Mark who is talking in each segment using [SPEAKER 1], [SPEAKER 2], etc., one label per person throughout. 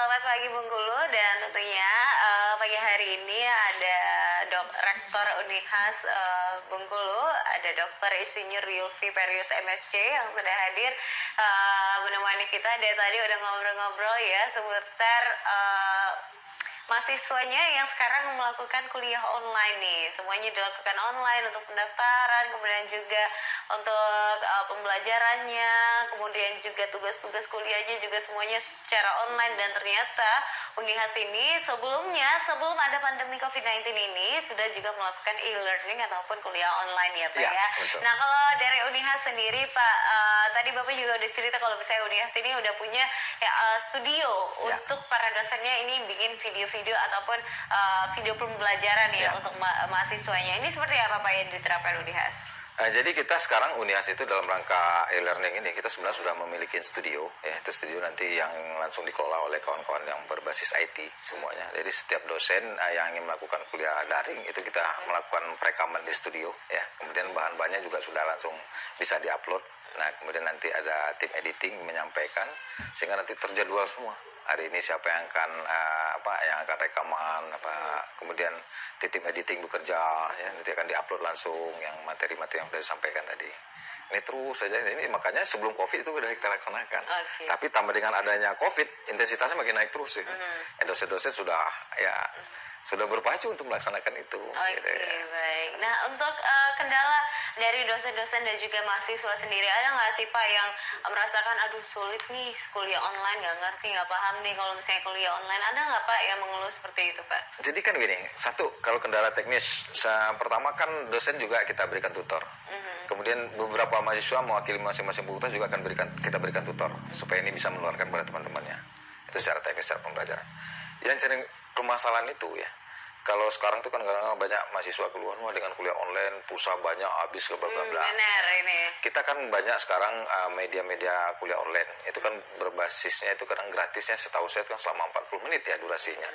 [SPEAKER 1] selamat pagi Bengkulu dan tentunya pagi hari ini ada Rektor Unihas Bengkulu, ada Dr. Insinyur Yulfi Perius MSc yang sudah hadir menemani kita. Dari tadi udah ngobrol-ngobrol ya seputar mahasiswanya yang sekarang melakukan kuliah online nih. Semuanya dilakukan online untuk pendaftaran, kemudian juga untuk pembelajarannya, kemudian juga tugas-tugas kuliahnya juga semuanya secara online. Dan ternyata Unihas ini sebelum ada pandemi COVID-19 ini sudah juga melakukan e-learning ataupun kuliah online ya Pak ya.
[SPEAKER 2] Betul.
[SPEAKER 1] Nah kalau dari Unihas sendiri Pak, tadi Bapak juga udah cerita kalau misalnya Unihas ini udah punya studio untuk para dosennya ini bikin video-video ataupun video pembelajaran ya untuk mahasiswanya. Ini seperti apa Pak yang diterapkan Unihas?
[SPEAKER 2] Jadi kita sekarang Unihas itu dalam rangka e-learning ini kita sebenarnya sudah memiliki studio, ya itu studio nanti yang langsung dikelola oleh kawan-kawan yang berbasis IT semuanya. Jadi setiap dosen yang ingin melakukan kuliah daring itu kita melakukan perekaman di studio, ya. Kemudian bahan-bahannya juga sudah langsung bisa diupload. Nah kemudian nanti ada tim editing menyampaikan sehingga nanti terjadwal semua. Hari ini siapa yang akan yang akan rekaman, kemudian tim editing bekerja, ya nanti akan diupload langsung yang materi-materi yang sudah disampaikan tadi. Ini terus saja, ini makanya sebelum COVID itu sudah kita laksanakan. Tapi tambah dengan adanya COVID, intensitasnya makin naik terus. Dosen-dosen sudah berpacu untuk melaksanakan itu.
[SPEAKER 1] Gitu ya. Baik. Nah untuk kendala dari dosen-dosen dan juga mahasiswa sendiri, ada nggak sih Pak yang merasakan aduh sulit nih kuliah online, nggak ngerti, nggak paham nih kalau misalnya kuliah online, ada nggak Pak yang mengeluh seperti itu Pak?
[SPEAKER 2] Jadi kan gini, satu kalau kendala teknis, pertama kan dosen juga kita berikan tutor. Kemudian beberapa mahasiswa mewakili masing-masing fakultas juga akan kita berikan tutor supaya ini bisa menularkan pada teman-temannya. Itu secara teknis, secara pembelajaran. Yang sering permasalahan itu ya, kalau sekarang tuh kan kadang-kadang banyak mahasiswa keluar dengan kuliah online, pulsa banyak habis ke bla bla bla.
[SPEAKER 1] Benar ini.
[SPEAKER 2] Kita kan banyak sekarang media-media kuliah online itu kan berbasisnya itu kadang gratisnya, setahu saya kan selama 40 menit ya durasinya.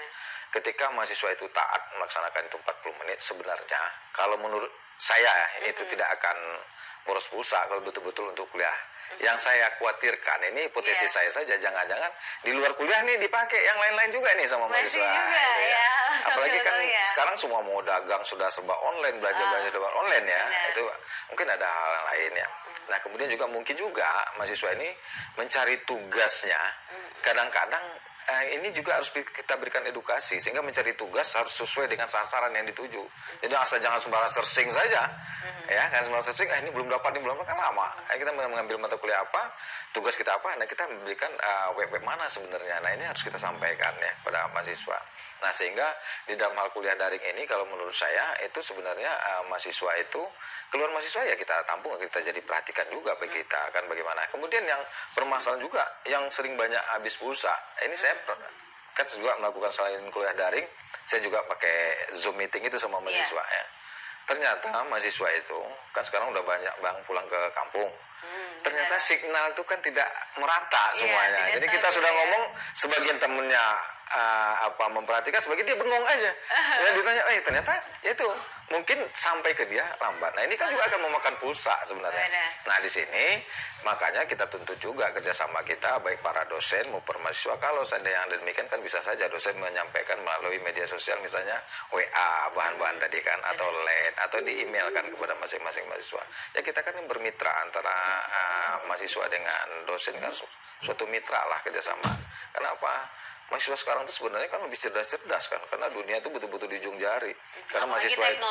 [SPEAKER 2] Ketika mahasiswa itu taat melaksanakan itu 40 menit, sebenarnya kalau menurut saya itu tidak akan boros pulsa kalau betul-betul untuk kuliah. Yang saya khawatirkan ini hipotesis saya saja, jangan-jangan di luar kuliah nih dipakai yang lain-lain juga nih sama mahasiswa.
[SPEAKER 1] Juga, ya.
[SPEAKER 2] Apalagi kan sekarang semua mau dagang sudah serba online, belanja serba online ya. Itu mungkin ada hal lain ya. Nah kemudian juga mungkin juga mahasiswa ini mencari tugasnya. Kadang-kadang ini juga harus kita berikan edukasi sehingga mencari tugas harus sesuai dengan sasaran yang dituju. Jadi asal jangan sembarang searching saja, ya kan sembarang searching. Ini belum dapat kan lama. Kita mengambil mata kuliah apa, tugas kita apa, nah kita memberikan web-web mana sebenarnya. Nah ini harus kita sampaikan ya pada mahasiswa. Nah sehingga di dalam hal kuliah daring ini kalau menurut saya itu sebenarnya mahasiswa itu keluar mahasiswa ya kita tampung, kita jadi perhatikan juga bagi kita kan bagaimana. Kemudian yang permasalahan juga yang sering banyak habis pulsa. Ini saya kan juga melakukan selain kuliah daring, saya juga pakai Zoom meeting itu sama mahasiswa ya. Ternyata mahasiswa itu kan sekarang udah banyak pulang ke kampung. Ternyata signal itu kan tidak merata semuanya. Jadi kita sudah ngomong sebagian temennya memperhatikan, sebagian dia bengong aja. Ya ditanya, ternyata itu mungkin sampai ke dia lambat. Nah ini kan juga akan memakan pulsa sebenarnya. Nah di sini makanya kita tuntut juga kerjasama kita baik para dosen maupun mahasiswa. Kalau seandainya yang demikian kan bisa saja dosen menyampaikan melalui media sosial misalnya WA bahan-bahan tadi kan atau LAN atau di email kan kepada masing-masing mahasiswa. Ya kita kan bermitra antara mahasiswa dengan dosen kan suatu mitra lah kerjasama. Kenapa? Mahasiswa sekarang itu sebenarnya kan lebih cerdas-cerdas kan, karena dunia itu betul-betul di ujung jari. Karena mahasiswa itu,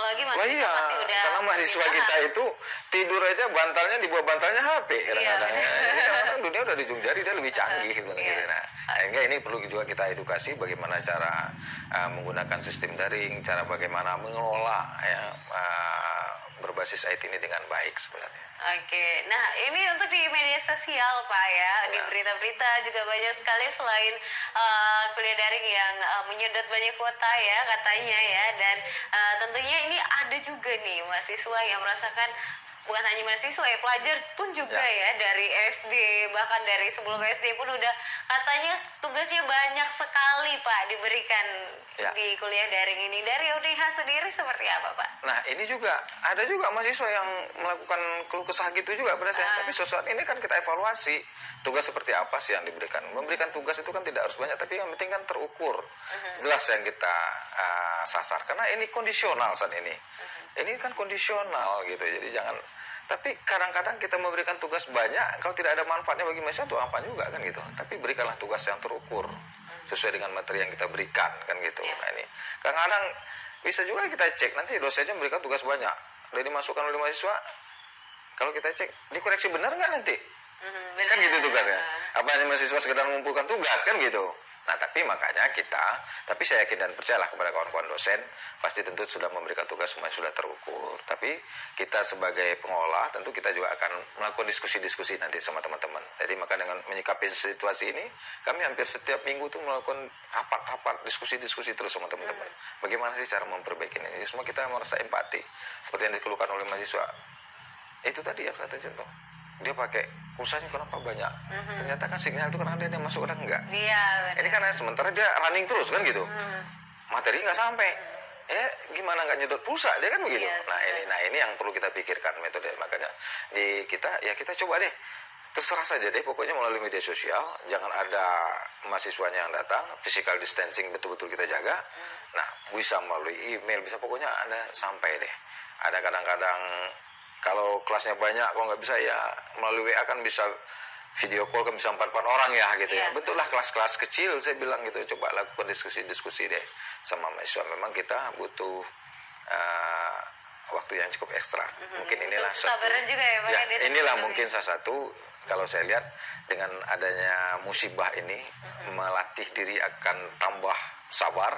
[SPEAKER 2] karena mahasiswa kita itu tidur aja bantalnya di bawah bantalnya HP kadang-kadang. Jadi kadang-kadang dunia udah di ujung jari, dia lebih canggih gitu. Nah, sehingga ini perlu juga kita edukasi bagaimana cara menggunakan sistem daring, cara bagaimana mengelola berbasis IT ini dengan baik sebenarnya.
[SPEAKER 1] Oke, nah ini untuk di media sosial Pak ya, di berita-berita juga banyak sekali selain kuliah daring yang menyedot banyak kuota ya katanya ya, dan tentunya ini ada juga nih mahasiswa yang merasakan bukan hanya mahasiswa ya, pelajar pun juga
[SPEAKER 2] Ya.
[SPEAKER 1] ya, dari SD bahkan dari sebelum SD pun udah katanya tugasnya banyak sekali Pak diberikan
[SPEAKER 2] Ya.
[SPEAKER 1] di kuliah daring ini. Dari UNIH sendiri seperti apa Pak?
[SPEAKER 2] Nah ini juga ada juga mahasiswa yang melakukan keluh kesah gitu juga pada saya. Tapi suatu saat ini kan kita evaluasi tugas seperti apa sih yang diberikan. Memberikan tugas itu kan tidak harus banyak, tapi yang penting kan terukur, jelas yang kita sasar. Karena ini kondisional saat ini. Ini kan kondisional gitu. Jadi jangan. Tapi kadang-kadang kita memberikan tugas banyak, kalau tidak ada manfaatnya bagi mahasiswa itu apa juga kan gitu. Tapi berikanlah tugas yang terukur sesuai dengan materi yang kita berikan kan gitu. Nah ini kadang-kadang bisa juga kita cek, nanti dosennya memberikan tugas banyak udah dimasukkan oleh mahasiswa, kalau kita cek dikoreksi benar nggak nanti, kan gitu tugasnya. Apa hanya mahasiswa sekedar mengumpulkan tugas kan gitu. Nah tapi makanya tapi saya yakin dan percayalah kepada kawan-kawan dosen, pasti tentu sudah memberikan tugas semuanya sudah terukur. Tapi kita sebagai pengolah tentu kita juga akan melakukan diskusi-diskusi nanti sama teman-teman. Jadi maka dengan menyikapi situasi ini, kami hampir setiap minggu tuh melakukan rapat-rapat, diskusi-diskusi terus sama teman-teman. Bagaimana sih cara memperbaiki ini? Semua kita merasa empati, seperti yang dikeluhkan oleh mahasiswa. Itu tadi yang satu contoh. Dia pakai pulsanya kenapa banyak? Ternyata kan sinyal itu karena dia masuk kadang enggak.
[SPEAKER 1] Iya.
[SPEAKER 2] Ini kan sementara dia running terus kan gitu. Materi nggak sampai. Gimana nggak nyedot pulsa dia kan begitu.
[SPEAKER 1] Iya,
[SPEAKER 2] Nah ini yang perlu kita pikirkan metode. Makanya kita coba deh. Terserah saja deh pokoknya melalui media sosial, jangan ada mahasiswanya yang datang, physical distancing betul-betul kita jaga. Nah, bisa melalui email, bisa pokoknya Anda sampai deh. Ada kadang-kadang kalau kelasnya banyak, kalau nggak bisa ya melalui WA kan bisa video call kan bisa 4 orang ya gitu ya. Betul lah kelas-kelas kecil saya bilang gitu, coba lakukan diskusi-diskusi deh sama mahasiswa. Memang kita butuh waktu yang cukup ekstra. Mungkin inilah
[SPEAKER 1] kesabaran juga ya Pak.
[SPEAKER 2] Inilah mungkin salah satu kalau saya lihat dengan adanya musibah ini melatih diri akan tambah sabar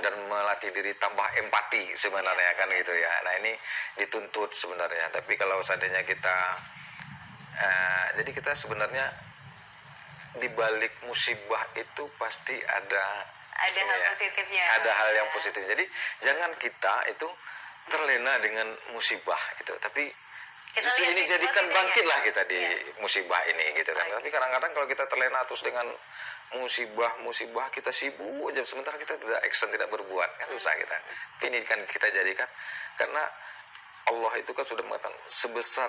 [SPEAKER 2] dan melatih diri tambah empati sebenarnya kan gitu ya. Nah ini dituntut sebenarnya. Tapi kalau seandainya jadi kita sebenarnya di balik musibah itu pasti ada
[SPEAKER 1] hal positifnya.
[SPEAKER 2] Ada hal yang positif. Jadi jangan kita itu terlena dengan musibah itu. Tapi justru ini jadikan bangkitlah kita di musibah ini gitu kan. Tapi kadang-kadang kalau kita terlena terus dengan musibah kita sibuk aja, sementara kita tidak action, tidak berbuat kan susah kita. Ini kan kita jadikan, karena Allah itu kan sudah mengatakan sebesar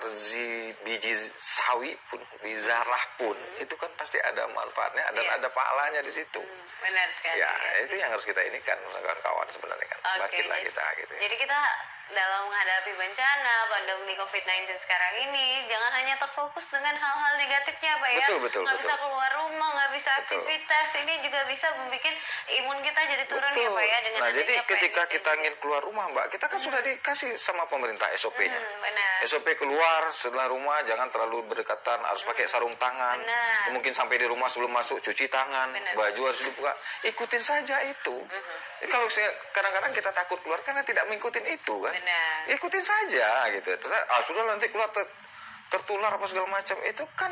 [SPEAKER 2] biji sawi pun, bizarah pun itu kan pasti ada manfaatnya dan ada pahalanya di situ.
[SPEAKER 1] Benar sekali.
[SPEAKER 2] Ya itu yang harus kita ini kan kawan-kawan sebenarnya kan. Bangkitlah kita gitu ya.
[SPEAKER 1] Jadi kita dalam menghadapi bencana pandemi COVID-19 sekarang ini jangan hanya terfokus dengan hal-hal negatifnya Pak ya.
[SPEAKER 2] Betul.
[SPEAKER 1] Nggak bisa keluar rumah, nggak bisa aktivitas. Ini juga bisa bikin imun kita jadi turun ya Pak ya. Dengan
[SPEAKER 2] jadi ketika kita ingin keluar rumah Mbak, kita kan sudah dikasih sama pemerintah SOP-nya. SOP keluar setelah rumah jangan terlalu berdekatan, harus pakai sarung tangan. Mungkin sampai di rumah sebelum masuk cuci tangan, baju harus dibuka. Ikutin saja itu. Kalau kadang-kadang kita takut keluar karena tidak mengikuti itu kan. Ikutin saja gitu. Terus sudah nanti keluar tertular apa segala macam. Itu kan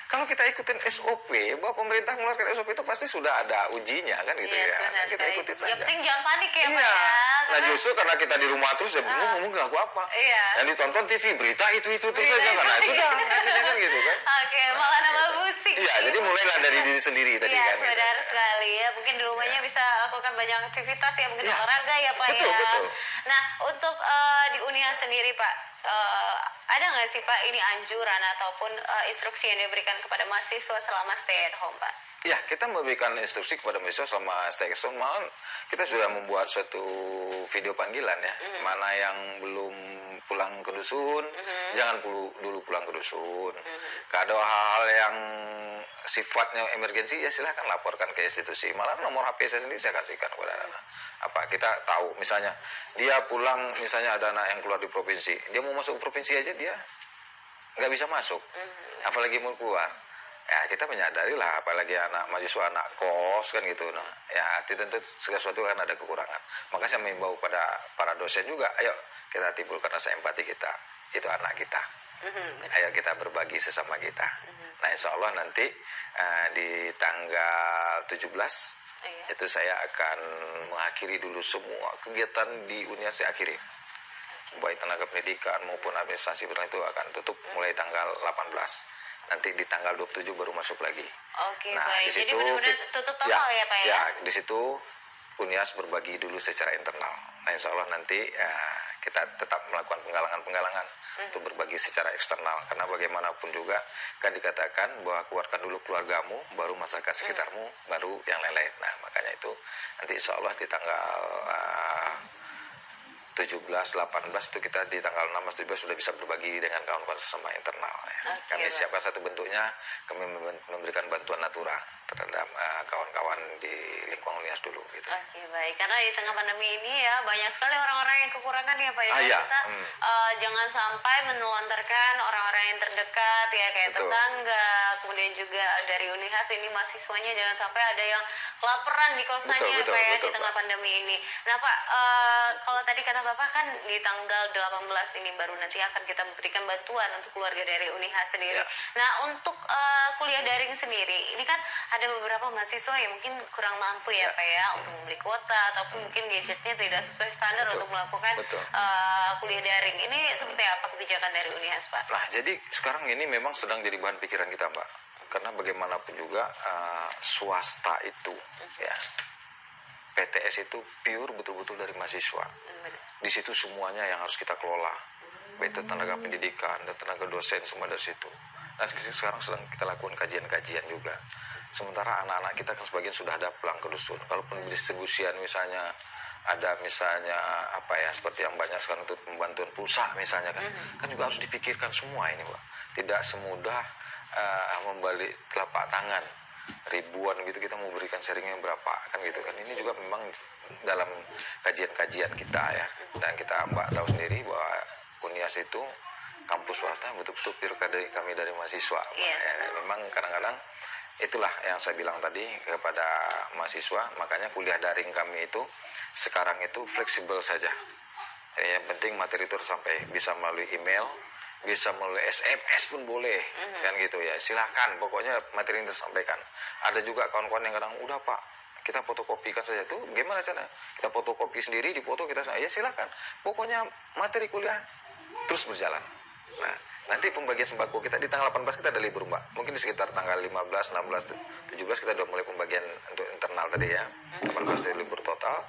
[SPEAKER 2] kalau kita ikutin SOP, bahwa pemerintah mengeluarkan SOP itu pasti sudah ada ujinya kan gitu ya. Kita ikutin saja.
[SPEAKER 1] Yang penting jangan panik ya Pak ya.
[SPEAKER 2] Nah justru karena kita di rumah terus ya bingung ngomong lagu apa. Yang ditonton TV berita itu terus saja kan. Nah sudah akhirnya kan gitu kan.
[SPEAKER 1] Oke, malah nambah pusing.
[SPEAKER 2] Iya, jadi mulailah dari diri sendiri tadi kan.
[SPEAKER 1] Iya, benar sekali ya. Mungkin di rumahnya bisa lakukan banyak aktivitas ya, mungkin olahraga ya Pak ya.
[SPEAKER 2] Betul.
[SPEAKER 1] Nah, untuk di Unia sendiri Pak, ada nggak sih Pak ini anjuran ataupun instruksi yang diberikan kepada mahasiswa selama stay at home Pak?
[SPEAKER 2] Ya, kita memberikan instruksi kepada mahasiswa selama stay at home. Malah kita sudah membuat suatu video panggilan ya. Mana yang belum pulang ke dusun, jangan dulu pulang ke dusun. Kalau ada hal-hal yang sifatnya emergensi, ya silahkan laporkan ke institusi. Malah nomor HP saya sendiri saya kasihkan kepada anak. Kita tahu misalnya dia pulang, misalnya ada anak yang keluar di provinsi, dia mau masuk provinsi aja dia nggak bisa masuk, apalagi mau keluar. Ya kita menyadari lah, apalagi anak mahasiswa, anak kos kan gitu. Nah ya tentu segala sesuatu kan ada kekurangan. Maka saya mengimbau pada para dosen juga, ayo kita timbulkan rasa empati kita, itu anak kita. Ayo kita berbagi sesama kita. Nah insya Allah nanti di tanggal 17 itu saya akan mengakhiri dulu semua kegiatan di Unia, saya akhiri. baik tenaga pendidikan maupun administrasi itu akan tutup mulai tanggal 18. Nanti di tanggal 27 baru masuk lagi.
[SPEAKER 1] Oke,
[SPEAKER 2] Nah,
[SPEAKER 1] baik.
[SPEAKER 2] di situ
[SPEAKER 1] Jadi benar-benar tutup total ya, Pak ya?
[SPEAKER 2] Ya, di situ UNIAS berbagi dulu secara internal. Nah, insya Allah nanti kita tetap melakukan penggalangan untuk berbagi secara eksternal. Karena bagaimanapun juga kan dikatakan bahwa keluarkan dulu keluargamu, baru masyarakat sekitarmu, baru yang lain-lain. Nah, makanya itu nanti insya Allah di tanggal 17, 18 itu kita di tanggal 16, 17 sudah bisa berbagi dengan kawan-kawan sesama internal. Ya. Kami siapkan satu bentuknya, kami memberikan bantuan natura terhadap kawan-kawan di lingkungan UNIAS dulu. Gitu.
[SPEAKER 1] Oke, baik. Karena di tengah pandemi ini ya banyak sekali orang-orang yang kekurangan ya Pak.
[SPEAKER 2] Iya.
[SPEAKER 1] Kita jangan sampai menelantarkan orang-orang yang terdekat ya kayak
[SPEAKER 2] Betul.
[SPEAKER 1] tetangga, kemudian juga dari UNIAS ini mahasiswanya jangan sampai ada yang kelaparan di kosannya
[SPEAKER 2] Betul,
[SPEAKER 1] Pak ya
[SPEAKER 2] betul,
[SPEAKER 1] di tengah
[SPEAKER 2] Pak.
[SPEAKER 1] pandemi ini. Nah Pak, kalau tadi kata Bapak kan di tanggal 18 ini baru nanti akan kita berikan bantuan untuk keluarga dari UNIAS sendiri.
[SPEAKER 2] Ya.
[SPEAKER 1] Nah untuk kuliah daring sendiri, ini kan ada beberapa mahasiswa yang mungkin kurang mampu ya Pak ya untuk membeli kuota ataupun mungkin gadgetnya tidak sesuai standar untuk melakukan kuliah daring. Ini seperti apa kebijakan dari UNIAS Pak?
[SPEAKER 2] Nah, jadi sekarang ini memang sedang jadi bahan pikiran kita, Mbak. Karena bagaimanapun juga swasta itu ya PTS itu pure betul-betul dari mahasiswa. Di situ semuanya yang harus kita kelola, baik itu tenaga pendidikan dan tenaga dosen semua dari situ. Nah, sekarang sedang kita lakukan kajian-kajian juga. Sementara anak-anak kita kan sebagian sudah ada pulang ke dusun. Kalaupun distribusian misalnya ada misalnya apa ya seperti yang banyak sekarang untuk pembantuan pulsa misalnya kan juga harus dipikirkan semua ini, Pak. Tidak semudah membalik telapak tangan ribuan gitu kita mau berikan sharingnya berapa kan gitu kan. Ini juga memang dalam kajian-kajian kita ya, dan kita Mbak tahu sendiri bahwa UNIAS itu kampus swasta betul-betul pure kami dari mahasiswa. Memang kadang-kadang itulah yang saya bilang tadi kepada mahasiswa, makanya kuliah daring kami itu sekarang itu fleksibel saja. Yang penting materi itu sampai bisa melalui email, bisa melalui SMS pun boleh, kan gitu ya. Silahkan, pokoknya materi itu sampaikan. Ada juga kawan-kawan yang kadang udah Pak, kita fotokopikan saja tuh. Gimana caranya? Kita fotokopi sendiri, dipoto kita, ya silahkan. Pokoknya materi kuliah terus berjalan. Nah, nanti pembagian sembako kita di tanggal 18 kita ada libur Mbak. Mungkin di sekitar tanggal 15, 16, 17 kita udah mulai pembagian untuk internal tadi ya. 18 itu libur total.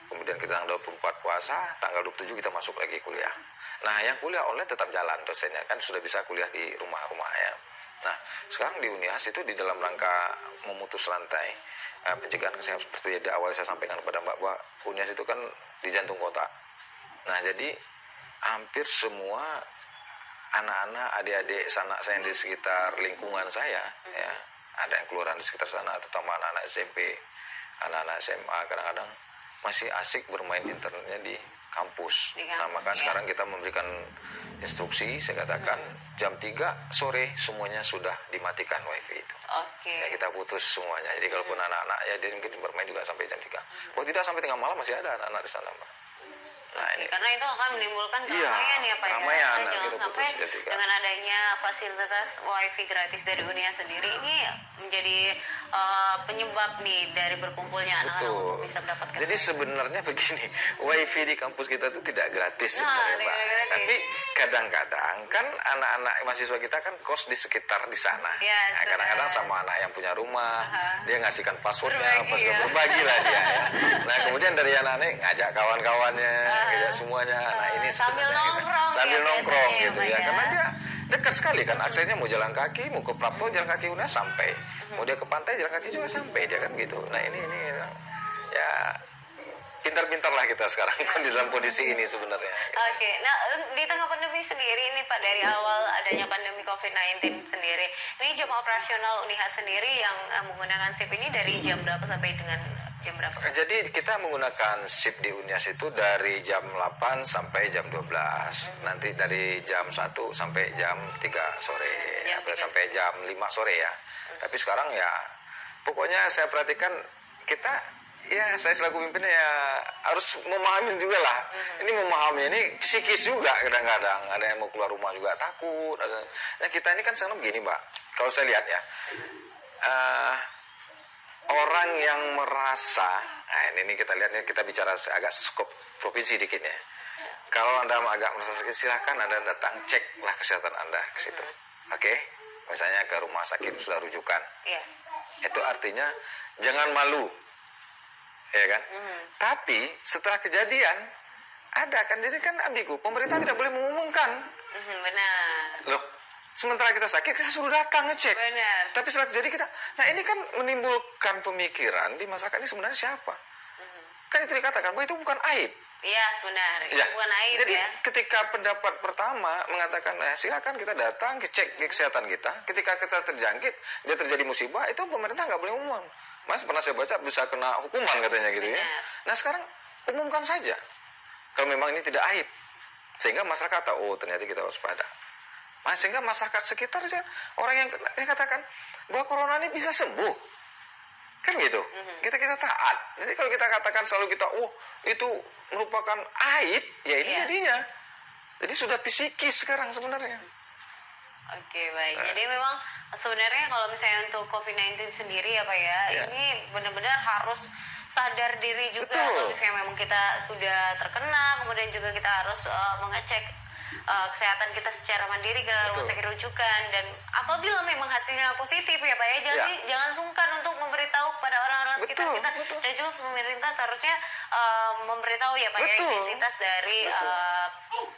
[SPEAKER 2] Kemudian kita tanggal 24 puasa, tanggal 27 kita masuk lagi kuliah. Nah, yang kuliah online tetap jalan dosennya kan sudah bisa kuliah di rumah-rumah ya. Nah, sekarang di UNIAS itu di dalam rangka memutus rantai pencegahan kesehatan seperti di awal saya sampaikan kepada Mbak bahwa UNIAS itu kan di jantung kota. Nah, jadi hampir semua anak-anak, adik-adik, sanak saya di sekitar lingkungan saya, ya, ada yang keluaran di sekitar sana, terutama anak-anak SMP, anak-anak SMA, kadang-kadang masih asik bermain internetnya di kampus. Nah, maka sekarang kita memberikan instruksi, saya katakan jam 3 sore semuanya sudah dimatikan wifi itu. Ya, kita putus semuanya. Jadi kalaupun anak-anak ya dia mungkin bermain juga sampai jam 3. Kalau tidak sampai tengah malam masih ada anak-anak di sana, Mbak. Nah, ini
[SPEAKER 1] karena itu akan menimbulkan keramaian ya Pak
[SPEAKER 2] keramaian,
[SPEAKER 1] ya. Jangan
[SPEAKER 2] gitu,
[SPEAKER 1] sampai
[SPEAKER 2] putus
[SPEAKER 1] dengan adanya fasilitas wifi gratis dari UNIAS sendiri ini menjadi penyebab nih dari berkumpulnya anak-anak untuk bisa mendapatkan.
[SPEAKER 2] Jadi sebenarnya begini, wifi di kampus kita itu tidak gratis sebenarnya Pak. Tapi kadang-kadang kan anak-anak mahasiswa kita kan kos di sekitar di sana.
[SPEAKER 1] Ya,
[SPEAKER 2] nah, kadang-kadang sama anak yang punya rumah, dia ngasihkan passwordnya, berbagi lah dia ya. Nah, kemudian dari anak-anak ngajak kawan-kawannya, ngajak semuanya. Nah, ini
[SPEAKER 1] sambil
[SPEAKER 2] nongkrong gitu ya. Karena dia dekat sekali kan, aksesnya mau jalan kaki, mau ke Prapto jalan kaki udah sampai. Mau dia ke pantai jalan kaki juga sampai dia kan gitu. Nah, ini ya pintar-pintar lah kita sekarang di dalam kondisi ini sebenarnya.
[SPEAKER 1] Nah di tengah pandemi sendiri ini Pak, dari awal adanya pandemi COVID-19 sendiri, ini jam operasional UNIAS sendiri yang menggunakan SIP ini dari jam berapa sampai dengan jam berapa? Jadi
[SPEAKER 2] kita menggunakan SIP di UNIAS itu dari jam 8 sampai jam 12. Nanti dari jam 1 sampai jam 3 sore. Sampai jam 5 sore ya. Tapi sekarang ya pokoknya saya perhatikan kita ya saya selaku pimpinnya ya harus memahami juga lah. Ini memahami ini psikis juga kadang-kadang. Ada yang mau keluar rumah juga takut. Nah, kita ini kan sekarang begini Mbak. Kalau saya lihat ya, orang yang merasa, nah ini kita lihat kita bicara agak skop provinsi dikit ya. Kalau Anda agak merasa sakit, silahkan Anda datang, ceklah kesehatan Anda ke situ. Oke? Misalnya ke rumah sakit sudah rujukan.
[SPEAKER 1] Yes.
[SPEAKER 2] Itu artinya jangan malu. Ya kan? Tapi setelah kejadian ada kan, jadi kan ambigu. Pemerintah tidak boleh mengumumkan.
[SPEAKER 1] Benar.
[SPEAKER 2] Loh, sementara kita sakit kita suruh datang ngecek.
[SPEAKER 1] Benar.
[SPEAKER 2] Tapi setelah terjadi kita, nah ini kan menimbulkan pemikiran di masyarakat ini sebenarnya siapa? Kan itu dikatakan bahwa itu bukan aib.
[SPEAKER 1] Iya, benar. Itu
[SPEAKER 2] Ya.
[SPEAKER 1] bukan aib
[SPEAKER 2] Jadi
[SPEAKER 1] ya.
[SPEAKER 2] ketika pendapat pertama mengatakan silakan kita datang cek kesehatan kita. Ketika kita terjangkit, dia terjadi musibah, itu pemerintah nggak boleh umum. Mas pernah saya baca bisa kena hukuman katanya gitu ya.
[SPEAKER 1] Benar.
[SPEAKER 2] Nah sekarang umumkan saja. Kalau memang ini tidak aib, sehingga masyarakat tahu oh ternyata kita waspada. Nah, sehingga masyarakat sekitar orang yang katakan bahwa corona ini bisa sembuh. Kan gitu. Kita taat. Jadi kalau kita katakan selalu kita itu merupakan aib, ya ini jadinya. Jadi sudah psikis sekarang sebenarnya.
[SPEAKER 1] Oke, baik. Jadi memang sebenarnya kalau misalnya untuk COVID-19 sendiri ya Pak ya, ini benar-benar harus sadar diri juga. Kalau misalnya memang kita sudah terkena, kemudian juga kita harus mengecek kesehatan kita secara mandiri ke rumah sakit rujukan, dan apabila memang hasilnya positif ya Pak ya, jangan sungkan untuk memberitahu kepada orang-orang sekitar kita. Dan juga pemerintah seharusnya memberitahu ya Pak ya identitas dari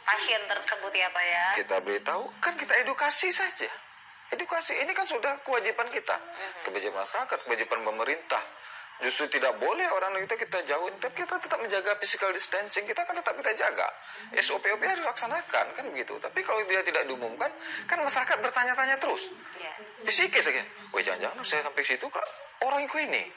[SPEAKER 1] pasien tersebut ya Pak ya.
[SPEAKER 2] Kita beritahu, kan kita edukasi saja. Edukasi ini kan sudah kewajiban kita, kewajiban masyarakat, kewajiban pemerintah. Justru tidak boleh orang kita jauhin, tapi kita tetap menjaga physical distancing, kita kan tetap kita jaga. SOP-OP harus dilaksanakan, kan begitu. Tapi kalau dia tidak diumumkan, kan masyarakat bertanya-tanya terus. Psikis aja. Wah jangan-jangan saya sampai situ orang itu ini.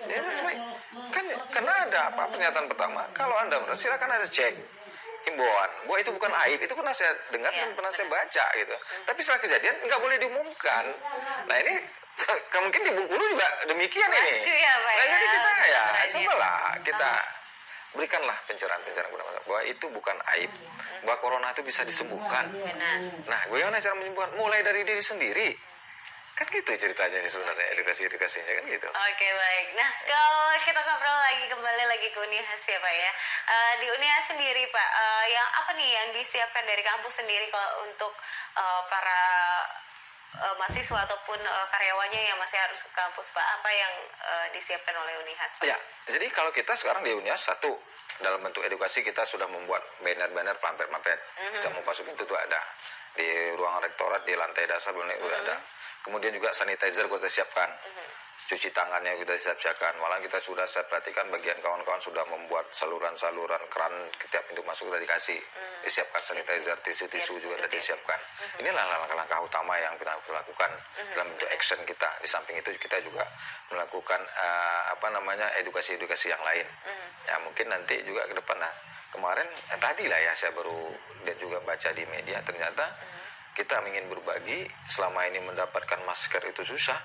[SPEAKER 2] Kan karena ada apa pernyataan pertama, kalau Anda merasa silakan Anda cek. Himbauan, bahwa itu bukan aib, itu pernah saya dengar dan pernah saya baca gitu. Tapi setelah kejadian nggak boleh diumumkan. Nah ini mungkin di Bengkulu juga demikian ini. Nah jadi kita cobalah kita berikanlah pencerahan-pencerahan kepada masyarakat bahwa itu bukan aib, bahwa corona itu bisa disembuhkan. Nah bagaimana cara menyembuhkan? Mulai dari diri sendiri. Kan gitu ceritanya ini sebenarnya, edukasinya kan gitu.
[SPEAKER 1] Oke, baik. Nah, kalau kita ngobrol kembali lagi ke Unihas ya Pak ya. Di Unihas sendiri Pak, yang apa nih yang disiapkan dari kampus sendiri kalau untuk para mahasiswa ataupun karyawannya yang masih harus ke kampus Pak? Apa yang disiapkan oleh Unihas Pak?
[SPEAKER 2] Ya, jadi kalau kita sekarang di Unihas satu, dalam bentuk edukasi kita sudah membuat banner-banner, pamflet-pamflet. Setiap mau masuk itu ada. Di ruangan rektorat, di lantai dasar udah ada. Kemudian juga sanitizer kita siapkan, cuci tangannya kita siapkan. Malah kita sudah, saya perhatikan bagian kawan-kawan sudah membuat saluran-saluran keran setiap pintu masuk sudah dikasih, disiapkan sanitizer, tisu-tisu juga sudah disiapkan. Inilah langkah-langkah utama yang kita lakukan dalam bentuk action kita. Di samping itu kita juga melakukan edukasi-edukasi yang lain. Ya mungkin nanti juga ke depan kemarin tadi lah ya saya baru dan juga baca di media ternyata kita ingin berbagi. Selama ini mendapatkan masker itu susah.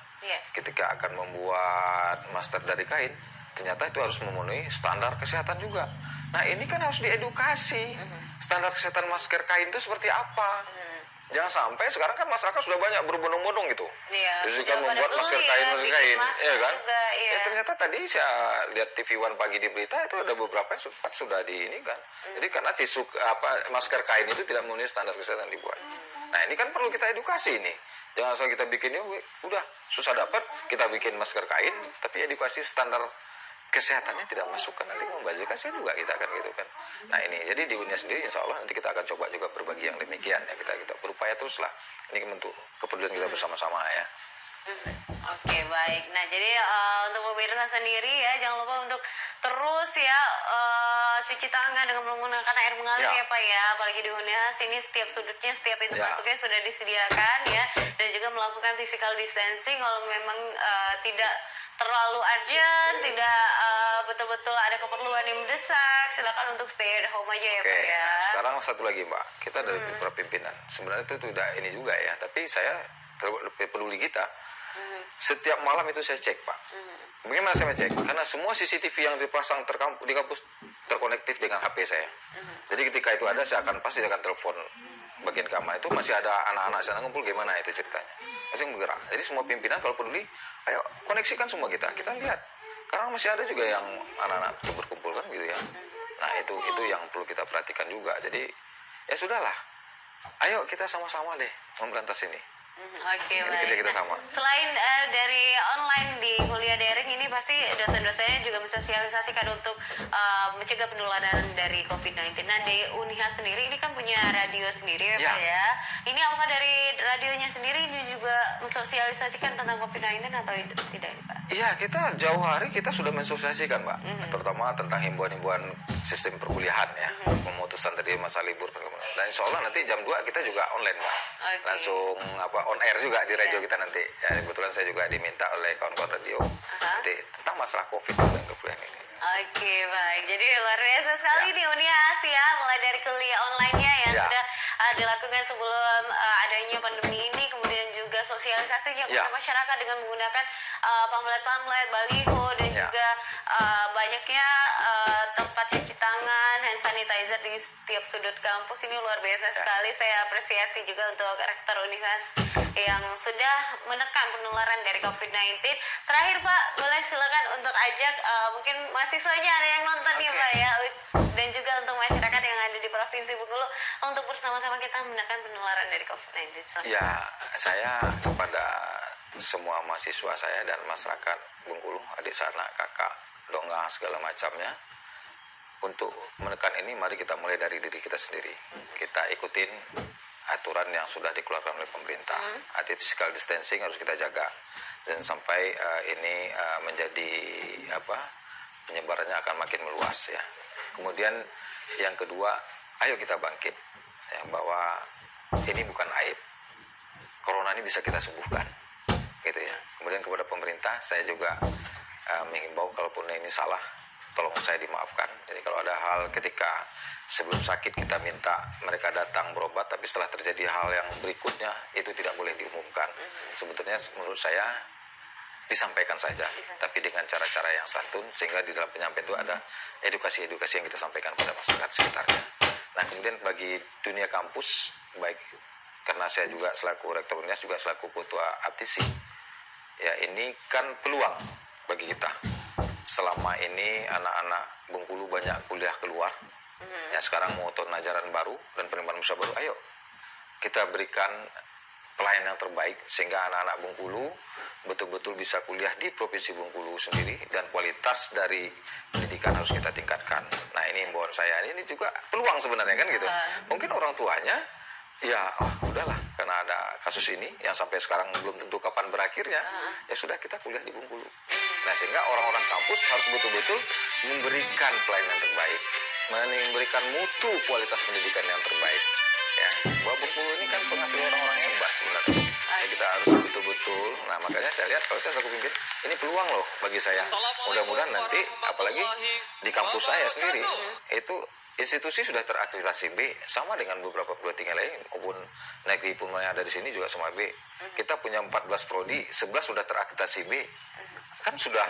[SPEAKER 2] Ketika akan membuat masker dari kain, ternyata itu harus memenuhi standar kesehatan juga. Nah ini kan harus diedukasi. Standar kesehatan masker kain itu seperti apa? Jangan sampai sekarang kan masyarakat sudah banyak berbondong-bondong gitu. Terus kan membuat masker kain, ya kan? Ya ternyata tadi saya lihat TV One pagi di berita itu ada beberapa yang sudah di ini kan. Jadi karena masker kain itu tidak memenuhi standar kesehatan dibuat. Nah ini kan perlu kita edukasi ini. Jangan asal kita bikinnya udah susah dapat, kita bikin masker kain, tapi edukasi standar kesehatannya tidak masukkan, nanti membazir kasihan juga kita kan gitu kan. Nah ini jadi di Unia sendiri insya Allah nanti kita akan coba juga berbagi yang demikian ya, kita berupaya terus lah. Ini bentuk kepedulian kita bersama-sama ya.
[SPEAKER 1] Oke, baik. Nah jadi untuk pemirsa sendiri ya jangan lupa untuk terus ya cuci tangan dengan menggunakan air mengalir ya Pak ya. Apalagi di Unihas ini setiap sudutnya, setiap pintu masuknya sudah disediakan ya. Dan juga melakukan physical distancing kalau memang tidak terlalu urgent, tidak betul-betul ada keperluan yang mendesak, silakan untuk stay at home aja ya Pak ya.
[SPEAKER 2] Nah, sekarang satu lagi Mbak, kita dari pimpinan sebenarnya itu tidak ini juga ya, tapi saya peduli kita. Setiap malam itu saya cek Pak. Bagaimana saya cek? Karena semua CCTV yang dipasang di kampus terkonektif dengan HP saya. Jadi ketika itu ada, saya pasti akan telepon bagian keamanan itu, masih ada anak-anak sana ngumpul, gimana itu ceritanya. Masih bergerak. Jadi semua pimpinan kalau peduli, ayo koneksikan semua kita lihat. Karena masih ada juga yang anak-anak itu berkumpul kan gitu ya. Nah itu yang perlu kita perhatikan juga. Jadi ya sudahlah, ayo kita sama-sama deh memberantas ini.
[SPEAKER 1] Oke,
[SPEAKER 2] Jadi
[SPEAKER 1] baik.
[SPEAKER 2] kerja kita sama.
[SPEAKER 1] Selain dari online di kuliah daring ini, pasti dosen-dosennya juga mensosialisasikan untuk mencegah penularan dari COVID-19. Nah, di Uniha sendiri ini kan punya radio sendiri ya, Pak ya. Ini apakah dari radionya sendiri ini juga mensosialisasikan tentang COVID-19 atau tidak, Pak?
[SPEAKER 2] Iya, kita jauh hari kita sudah mensosialisasikan, Pak. Terutama tentang himbauan-himbauan sistem perkuliahan ya. Pemutusan tadi masa libur. Dan insya Allah nanti jam 2 kita juga online, Pak.
[SPEAKER 1] Okay.
[SPEAKER 2] Langsung on air juga di radio kita nanti. Ya, kebetulan saya juga diminta oleh kawan-kawan radio nanti tentang masalah COVID dan perkuliahan ini.
[SPEAKER 1] Oke, baik. Jadi luar biasa sekali nih Unias ya, mulai dari kuliah online-nya yang sudah dilakukan sebelum adanya pandemi ini, kemudian juga sosialisasinya kepada masyarakat dengan menggunakan pamflet-pamflet, baliho, dan juga banyaknya tempat cuci tangan, hand sanitizer di setiap sudut kampus. Ini luar biasa sekali. Saya apresiasi juga untuk Rektor Unias yang sudah menekan penularan dari COVID-19. Terakhir Pak, boleh silakan untuk ajak mungkin mahasiswanya ada yang nonton nih Pak ya, dan juga untuk masyarakat yang ada di Provinsi Bengkulu untuk bersama-sama kita menekan penularan dari COVID-19.
[SPEAKER 2] Ya, saya kepada semua mahasiswa saya dan masyarakat Bengkulu, adik sanak, kakak, donga segala macamnya, untuk menekan ini mari kita mulai dari diri kita sendiri. Kita ikutin aturan yang sudah dikeluarkan oleh pemerintah. Arti physical distancing harus kita jaga dan sampai ini menjadi penyebarannya akan makin meluas ya. Kemudian yang kedua, ayo kita bangkit ya, bahwa ini bukan aib. Corona ini bisa kita sembuhkan, gitu ya. Kemudian kepada pemerintah saya juga mengimbau kalaupun ini salah, tolong saya dimaafkan. Jadi kalau ada hal ketika sebelum sakit kita minta mereka datang berobat, tapi setelah terjadi hal yang berikutnya itu tidak boleh diumumkan. Sebetulnya menurut saya disampaikan saja, tapi dengan cara-cara yang santun, sehingga di dalam penyampaian itu ada edukasi-edukasi yang kita sampaikan pada masyarakat sekitarnya. Nah kemudian bagi dunia kampus, baik karena saya juga selaku Rektor Unias, juga selaku Ketua Aptisi, ya ini kan peluang bagi kita. Selama ini anak-anak Bengkulu banyak kuliah keluar, ya sekarang mau tahun ajaran baru dan penerimaan mahasiswa baru, ayo kita berikan pelayanan yang terbaik sehingga anak-anak Bengkulu betul-betul bisa kuliah di Provinsi Bengkulu sendiri, dan kualitas dari pendidikan harus kita tingkatkan. Nah ini himbauan saya, ini juga peluang sebenarnya kan gitu. Mungkin orang tuanya ya udahlah, karena ada kasus ini yang sampai sekarang belum tentu kapan berakhirnya, ya sudah kita kuliah di Bengkulu. Nah sehingga orang-orang kampus harus betul-betul memberikan pelayanan terbaik, memberikan mutu kualitas pendidikan yang terbaik ya. Bahwa Bengkulu ini kan penghasil orang-orang hebat sebenarnya. Jadi kita harus betul-betul, nah makanya saya lihat kalau saya selaku pimpin, ini peluang loh bagi saya. Mudah-mudahan nanti apalagi di kampus saya sendiri itu institusi sudah terakreditasi B, sama dengan beberapa perguruan tinggi lain maupun negeri pun yang ada di sini juga sama B. Kita punya 14 prodi, 11 sudah terakreditasi B. Kan sudah,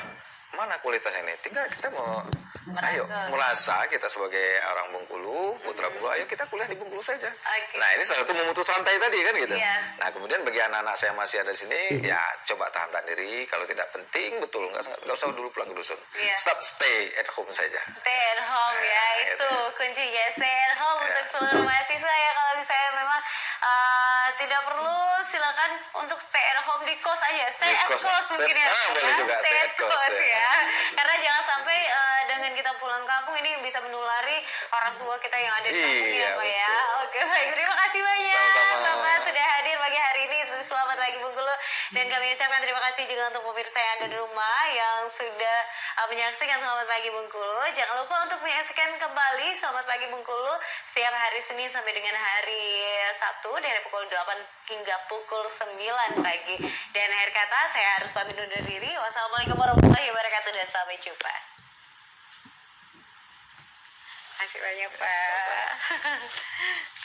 [SPEAKER 2] mana kualitasnya ini? Tinggal kita mau ayo merasa kita sebagai orang Bengkulu, putra Bengkulu, ayo kita kuliah di Bengkulu saja. Nah ini salah satu memutus rantai tadi kan gitu. Nah kemudian bagi anak-anak saya masih ada di sini, ya coba tahan diri. Kalau tidak penting, betul nggak usah dulu pulang ke dusun. Stay at home saja.
[SPEAKER 1] Stay at home ya, itu kuncinya. Stay at home untuk seluruh mahasiswa ya. Kalau misalnya memang tidak perlu, silakan untuk stay at home di kos aja. Stay at kos mungkin ya.
[SPEAKER 2] Boleh juga stay at kos
[SPEAKER 1] ya. Karena jangan sampai dengan kita pulang kampung ini bisa menulari orang tua kita yang ada di kampung ya Pak ya. Oke baik, terima kasih banyak Bapak sudah hadir pagi hari ini. Selamat pagi Bengkulu, dan kami ucapkan terima kasih juga untuk pemirsa yang ada di rumah yang sudah menyaksikan Selamat Pagi Bengkulu. Jangan lupa untuk menyaksikan kembali Selamat Pagi Bengkulu setiap hari Senin sampai dengan hari Sabtu dari pukul 8 hingga pukul 9 pagi. Dan akhir kata saya harus pamit undur diri. Wassalamualaikum warahmatullahi wabarakatuh dan sampai jumpa. Terima kasih banyak Pak.